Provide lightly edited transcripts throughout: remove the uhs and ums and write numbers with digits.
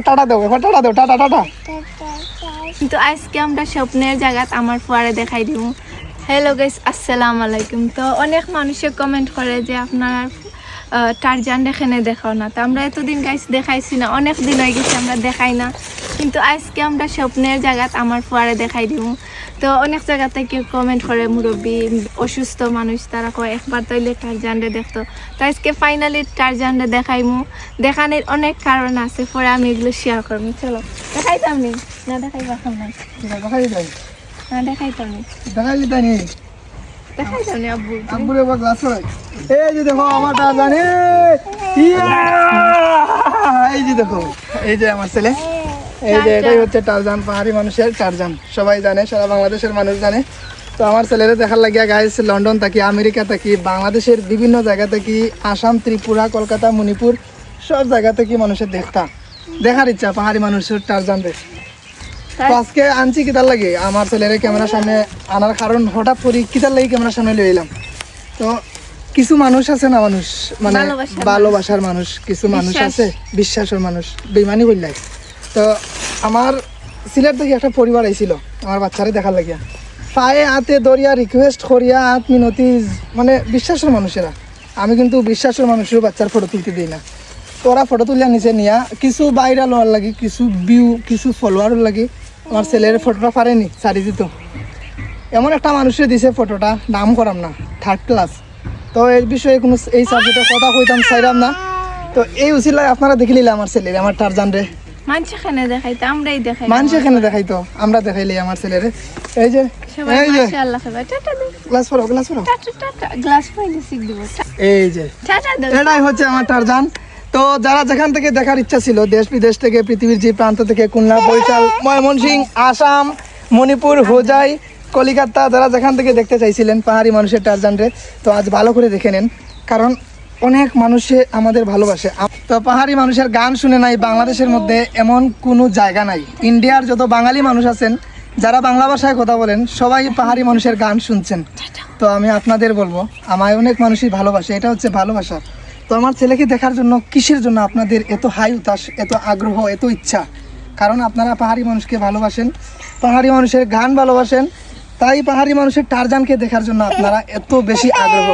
Tata দাও, এবার tata দাও, টাটা টাটা। কিন্তু আজকে আমরা স্বপ্নের জায়গাত আমার ফুয়ারে দেখাই দিব। হ্যালো গাইস, আসসালামু আলাইকুম। তো অনেক মানুষে কমেন্ট করে যে আপনার টারজান এখানে দেখাও না। তো আমরা এতদিন গাইস দেখাইছি না, অনেক দিন হয়ে গেছে আমরা দেখাই না। কিন্তু আজকে আমরা স্বপ্নের জায়গাত আমার ফুয়ারে দেখাই দিব। তো অনেক জায়গা থেকে কমেন্ট করে মুরব্বী অসুস্থ মানুষ, তারা কয় একবার তৈলে টারজানরে দেখতো। তো আজকে ফাইনালি টারজানরে দেখাইমু। দেখানোর অনেক কারণ আছে, পরে আমি এগুলো শেয়ার করবো। চলো দেখাইতাম নি না, দেখাইবা এখন নাই দেখাই যাই, না, দেখাইতাম নি দেখাইলি তাই নি দেখাইতাম নি আব্বু। আব্বুরে বা গ্লাস করে। এই যে দেখো আমার টারজান, এই যে দেখো, এই যে আমার ছেলে, এই যে এটাই হচ্ছে টারজান, পাহাড়ি মানুষের টারজান। সবাই জানে, সারা বাংলাদেশের মানুষ জানে। তো আমার ছেলেরা দেখার লাগিয়া গাইস লন্ডন থাকি, আমেরিকা থাকি, বাংলাদেশের বিভিন্ন জায়গা থেকে, আসাম, ত্রিপুরা, কলকাতা, মণিপুর, সব জায়গা থেকে মানুষের দেখার ইচ্ছা পাহাড়ি মানুষের টারজান দেখ। তো আজকে আনছি কিতার লাগে আমার ছেলেরা ক্যামেরার সামনে আনার কারণ হঠাৎ করি কিতার লাগে ক্যামেরার সামনে লয়ে এলাম। তো কিছু মানুষ আছে না, মানুষ মানে ভালোবাসার মানুষ, কিছু মানুষ আছে বিশ্বাসের মানুষ, বেইমানি করলাই। তো আমার সিলেট থেকে একটা পরিবার আইছিল আমার বাচ্চারে দেখার লাগিয়া, পায়ে হাতে দরিয়া রিকোয়েস্ট করিয়া হাত মিনতি, মানে বিশ্বাসের মানুষেরা। আমি কিন্তু বিশ্বাসের মানুষের বাচ্চার ফটো তুলতে দিই না। তো ওরা ফটো তুলিয়া নিচে নিয়া কিছু ভাইরাল হওয়ার লাগে, কিছু ভিউ, কিছু ফলোয়ার লাগে আমার ছেলের ফটোটা পারেনি সারি দিত। এমন একটা মানুষের দিছে ফটোটা, নাম করাম না, 3rd ক্লাস। তো এই বিষয়ে কোনো এই সাবজেক্টে কথা কইতাম চাইলাম না। তো এই উচিলায় আপনারা দেখিলে আমার ছেলের, আমার টারজান রে মানুষ এখানে দেখাইতো, আমরাই দেখাই। মানুষ এখানে দেখাইতো, আমরা দেখাইলে আমার ছেলেরে। এই যে সবাই এই যে মাশাআল্লাহ সবাই টাটা দাও, glass follow, glass follow, tata tata, glass পাইলে শিখ দিব। এই যে টাটা দাও। এটাই হচ্ছে আমার টারজান। তো যারা যেখান থেকে দেখার ইচ্ছা ছিল, দেশ বিদেশ থেকে, পৃথিবীর যে প্রান্ত থেকে, খুলনা, বরিশাল, ময়মনসিংহ, আসাম, মণিপুর, হোজাই, কলিকাতা, যারা যেখান থেকে দেখতে চাইছিলেন পাহাড়ি মানুষের টারজান রে, তো আজ ভালো করে দেখে নেন। কারণ অনেক মানুষে আমাদের ভালোবাসে। তো পাহাড়ি মানুষের গান শুনে নাই বাংলাদেশের মধ্যে এমন কোনো জায়গা নাই। ইন্ডিয়ার যত বাঙালি মানুষ আছেন, যারা বাংলা ভাষায় কথা বলেন, সবাই পাহাড়ি মানুষের গান শুনছেন। তো আমি আপনাদের বলবো, আমায় অনেক মানুষই ভালোবাসে, এটা হচ্ছে ভালোবাসা। তো আমার ছেলেকে দেখার জন্য কিসের জন্য আপনাদের এত হাই উতাস, এত আগ্রহ, এত ইচ্ছা? কারণ আপনারা পাহাড়ি মানুষকে ভালোবাসেন, পাহাড়ি মানুষের গান ভালোবাসেন, তাই পাহাড়ি মানুষের টারজানকে দেখার জন্য আপনারা এত বেশি আগ্রহ।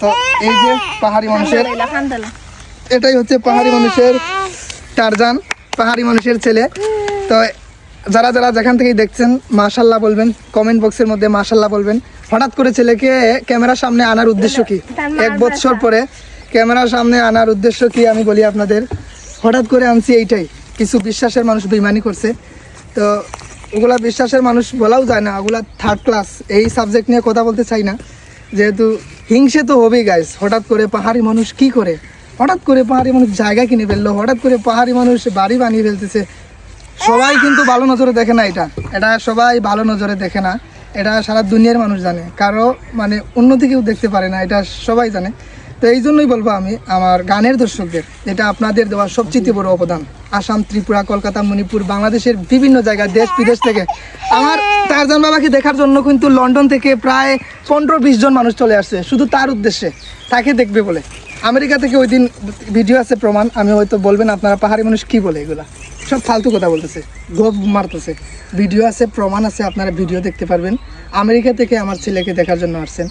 তো এই যে পাহাড়ি মানুষের, এটাই হচ্ছে পাহাড়ি মানুষের টারজান, পাহাড়ি মানুষের ছেলে। তো যারা যারা যেখান থেকেই দেখছেন মাশাল্লাহ বলবেন, কমেন্ট বক্সের মধ্যে মাশাল্লাহ বলবেন। হঠাৎ করে ছেলেকে ক্যামেরার সামনে আনার উদ্দেশ্য কি? 1 বছর পরে ক্যামেরার সামনে আনার উদ্দেশ্য কি আমি বলি আপনাদের। হঠাৎ করে আনছি এইটাই, কিছু বিশ্বাসের মানুষ বেইমানি করছে। তো ওগুলা বিশ্বাসের মানুষ বলাও যায় না, ওগুলা 3rd ক্লাস। এই সাবজেক্ট নিয়ে কথা বলতে চাই না, যেহেতু হিংসে তো হবেই গাইস। হঠাৎ করে পাহাড়ি মানুষ কি করে, হঠাৎ করে পাহাড়ি মানুষ জায়গা কিনে ফেললো, হঠাৎ করে পাহাড়ি মানুষ বাড়ি বানিয়ে ফেলতেছে। সবাই কিন্তু ভালো নজরে দেখে না, এটা সবাই ভালো নজরে দেখে না। এটা সারা দুনিয়ার মানুষ জানে, কারো মানে উন্নতি কেউ দেখতে পারে না, এটা সবাই জানে। তো এই জন্যই বলবো আমি আমার গানের দর্শকদের, এটা আপনাদের দেওয়া সবচেয়ে বড় অবদান। আসাম, ত্রিপুরা, কলকাতা, মণিপুর, বাংলাদেশের বিভিন্ন জায়গায়, দেশ বিদেশ থেকে আমার টারজান বাবাকে দেখার জন্য কিন্তু লন্ডন থেকে প্রায় 15-20 জন মানুষ চলে আসছে শুধু তার উদ্দেশ্যে, তাকে দেখবে বলে। আমেরিকা থেকে ওই দিন ভিডিও আছে, প্রমাণ। আমি হয়তো বলবেন আপনারা পাহাড়ি মানুষ কি বলে, এগুলা সব ফালতু কথা বলতেছে, গোপ মারতেছে। ভিডিও আছে, প্রমাণ আছে, আপনারা ভিডিও দেখতে পারবেন। আমেরিকা থেকে আমার ছেলেকে দেখার জন্য আসছেন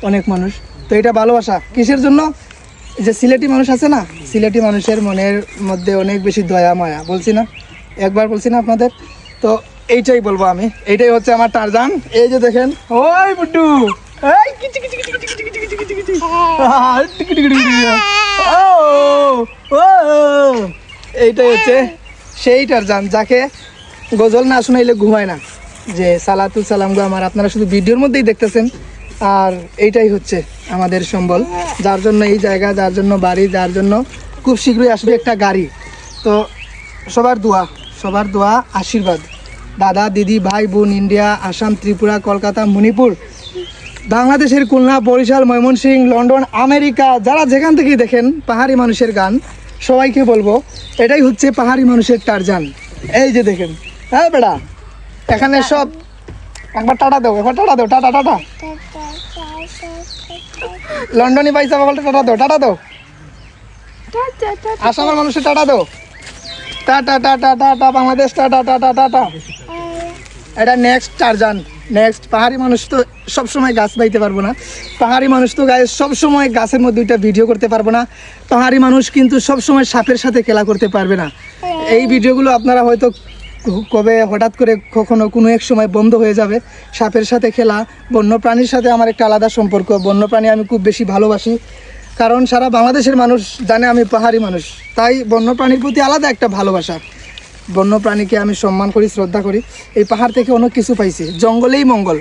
অনেক মানুষ। তো এটা ভালোবাসা কিসের জন্য? যে সিলেটি মানুষ আছে না, সিলেটি মানুষের মনের মধ্যে অনেক বেশি দয়া মায়া, বলছি না, একবার বলছি না আপনাদের। তো এইটাই বলবো আমি, এইটাই হচ্ছে আমার টারজান। এই যে দেখেন, ওই বুড্ডু, এই কিচি কিচি কিচি কিচি কিচি কিচি কিচি কিচি, টিকি টিকি টিকি, ও ও, এইটাই হচ্ছে সেই টারজান যাকে গজল না শুনাইলে ঘুমায় না, যে সালাতুল সালাম গো আমার, আপনারা শুধু ভিডিওর মধ্যেই দেখতেছেন। আর এইটাই হচ্ছে আমাদের সম্বল, যার জন্য এই জায়গা, যার জন্য বাড়ি, যার জন্য খুব শীঘ্রই আসবে একটা গাড়ি। তো সবার দোয়া আশীর্বাদ, দাদা দিদি ভাই বোন, ইন্ডিয়া, আসাম, ত্রিপুরা, কলকাতা, মণিপুর, বাংলাদেশের খুলনা, বরিশাল, ময়মনসিংহ, লন্ডন, আমেরিকা, যারা যেখান থেকেই দেখেন পাহাড়ি মানুষের গান, সবাইকে বলবো এটাই হচ্ছে পাহাড়ি মানুষের টারজান। এই যে দেখেন, হ্যাঁ বেটা, এখানে সব একবার টাটা দাও, একবার টাটা দাও, টাটা টাটা। লন্ডনে পাইসা বলতে টাটা দাও, টাটা দাও। আসামের মানুষের টাটা দাও। Tata tata tata Bangladesh, tata tata tata. এটা নেক্সট টারজান। নেক্সট পাহাড়ি মানুষ তো সবসময় গাছ বাইতে পারবো না, পাহাড়ি মানুষ তো গায়ে সবসময় গাছের মধ্যে দুইটা ভিডিও করতে পারবো না, পাহাড়ি মানুষ কিন্তু সবসময় সাপের সাথে খেলা করতে পারবে না। এই ভিডিওগুলো আপনারা হয়তো কবে হঠাৎ করে কখনো কোনো এক সময় বন্ধ হয়ে যাবে। সাপের সাথে খেলা, বন্যপ্রাণীর সাথে আমার একটা আলাদা সম্পর্ক। বন্যপ্রাণী আমি খুব বেশি ভালোবাসি, কারণ সারা বাংলাদেশের মানুষ জানে আমি পাহাড়ি মানুষ, তাই বন্যপ্রাণীর প্রতি আলাদা একটা ভালোবাসা। বন্যপ্রাণীকে আমি সম্মান করি, শ্রদ্ধা করি। এই পাহাড় থেকে অনেক কিছু পাইছি, জঙ্গলেই মঙ্গল।